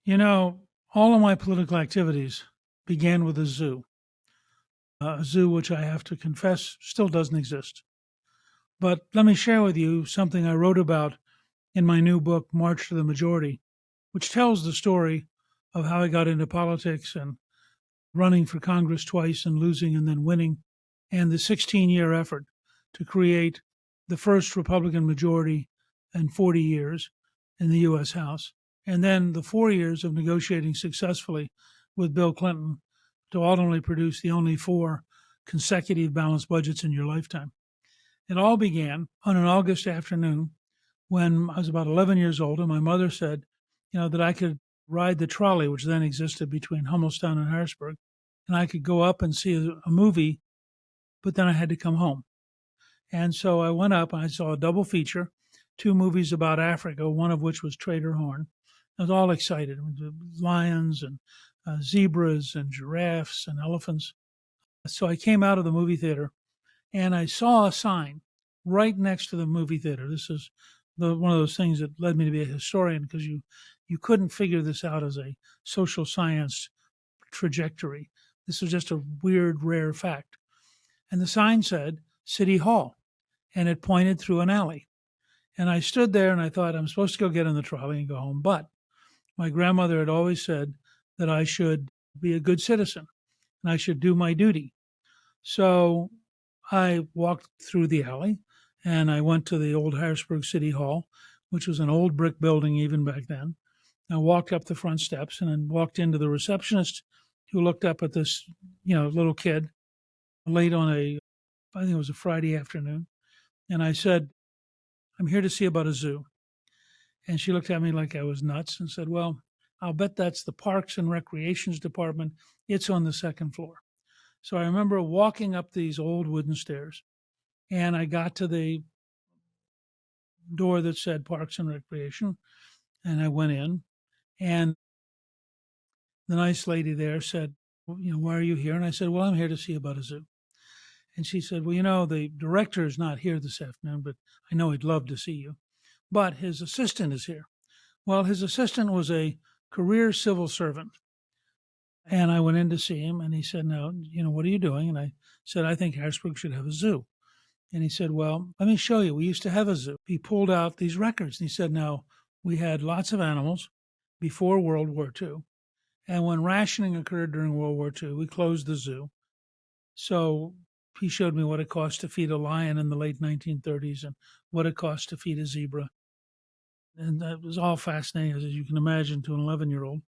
You know, all of my political activities began with a zoo which I have to confess still doesn't exist. But let me share with you something I wrote about in my new book, March to the Majority, which tells the story of how I got into politics and running for Congress twice and losing and then winning, and the 16-year effort to create the first Republican majority in 40 years in the U.S. House, and then the 4 years of negotiating successfully with Bill Clinton to ultimately produce the only four consecutive balanced budgets in your lifetime. It all began on an August afternoon when I was about 11 years old, and my mother said, that I could ride the trolley, which then existed between Hummelstown and Harrisburg, and I could go up and see a movie, but then I had to come home. And so I went up and I saw a double feature, two movies about Africa, one of which was Trader Horn. I was all excited. Lions and zebras and giraffes and elephants. So I came out of the movie theater and I saw a sign right next to the movie theater. This is one of those things that led me to be a historian because you couldn't figure this out as a social science trajectory. This was just a weird, rare fact. And the sign said City Hall, and it pointed through an alley. And I stood there and I thought, I'm supposed to go get in the trolley and go home. But my grandmother had always said that I should be a good citizen and I should do my duty. So I walked through the alley and I went to the old Harrisburg City Hall, which was an old brick building even back then. I walked up the front steps and then walked into the receptionist who looked up at this, little kid late on I think it was a Friday afternoon. And I said, I'm here to see about a zoo. And she looked at me like I was nuts and said, well, I'll bet that's the Parks and Recreations Department. It's on the second floor. So I remember walking up these old wooden stairs and I got to the door that said Parks and Recreation and I went in and the nice lady there said, well, why are you here? And I said, well, I'm here to see about a zoo. And she said, well, the director is not here this afternoon, but I know he'd love to see you. But his assistant is here. Well, his assistant was a career civil servant. And I went in to see him and he said, no, what are you doing? And I said, I think Harrisburg should have a zoo. And he said, well, let me show you. We used to have a zoo. He pulled out these records and he said, now, we had lots of animals before World War II. And when rationing occurred during World War II, we closed the zoo. So he showed me what it cost to feed a lion in the late 1930s and what it cost to feed a zebra. And that was all fascinating, as you can imagine, to an 11-year-old.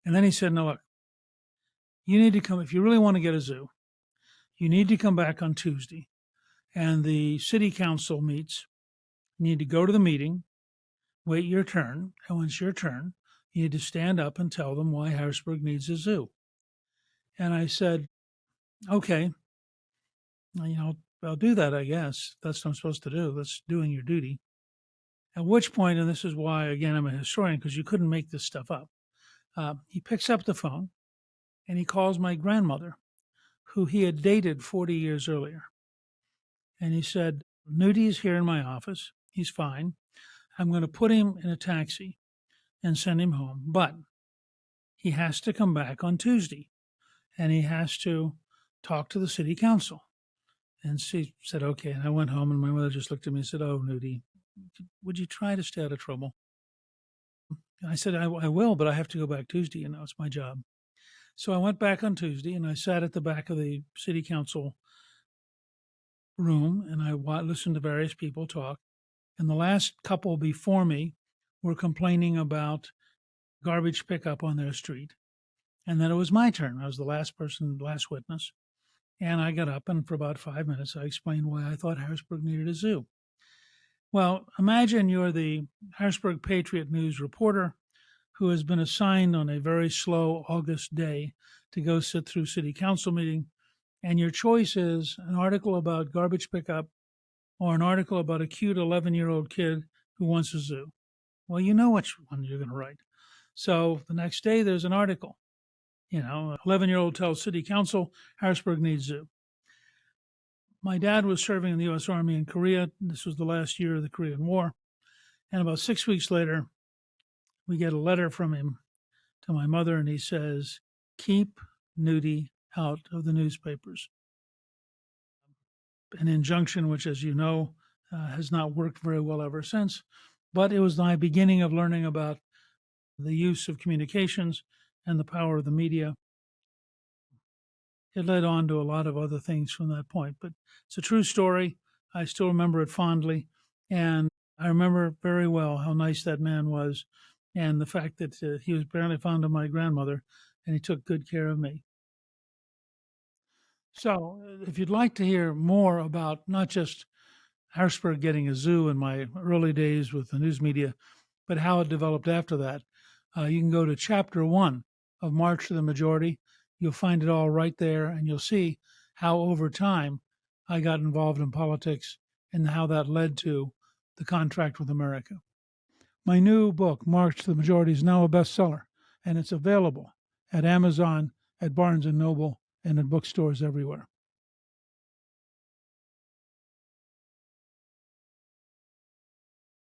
And then he said, no, look, you need to come, if you really want to get a zoo, you need to come back on Tuesday. And the city council meets. You need to go to the meeting, wait your turn. And when it's your turn, you need to stand up and tell them why Harrisburg needs a zoo. And I said, okay, I'll do that, I guess. That's what I'm supposed to do. That's doing your duty. At which point, and this is why, again, I'm a historian, because you couldn't make this stuff up. He picks up the phone and he calls my grandmother, who he had dated 40 years earlier. And he said, Newtie's here in my office. He's fine. I'm going to put him in a taxi and send him home. But he has to come back on Tuesday and he has to talk to the city council. And she said, okay. And I went home and my mother just looked at me and said, oh, Newtie, would you try to stay out of trouble? And I said, I will, but I have to go back Tuesday. It's my job. So I went back on Tuesday and I sat at the back of the city council room and I listened to various people talk. And the last couple before me were complaining about garbage pickup on their street. And then it was my turn. I was the last witness. And I got up and for about 5 minutes, I explained why I thought Harrisburg needed a zoo. Well, imagine you're the Harrisburg Patriot News reporter who has been assigned on a very slow August day to go sit through city council meeting. And your choice is an article about garbage pickup or an article about a cute 11-year-old kid who wants a zoo. Well, you know which one you're going to write. So the next day there's an article. 11-year-old tells city council Harrisburg needs zoo. My dad was serving in the U.S. Army in Korea. This was the last year of the Korean War. And about 6 weeks later, we get a letter from him to my mother, and he says, "Keep Nudie out of the newspapers." An injunction which, as you know, has not worked very well ever since. But it was my beginning of learning about the use of communications and the power of the media. It led on to a lot of other things from that point. But it's a true story. I still remember it fondly. And I remember very well how nice that man was and the fact that he was apparently fond of my grandmother and he took good care of me. So, if you'd like to hear more about not just Harrisburg getting a zoo in my early days with the news media, but how it developed after that, you can go to chapter 1 of March to the Majority. You'll find it all right there, and you'll see how over time I got involved in politics and how that led to the contract with America. My new book, March to the Majority, is now a bestseller, and it's available at Amazon, at Barnes & Noble, and at bookstores everywhere.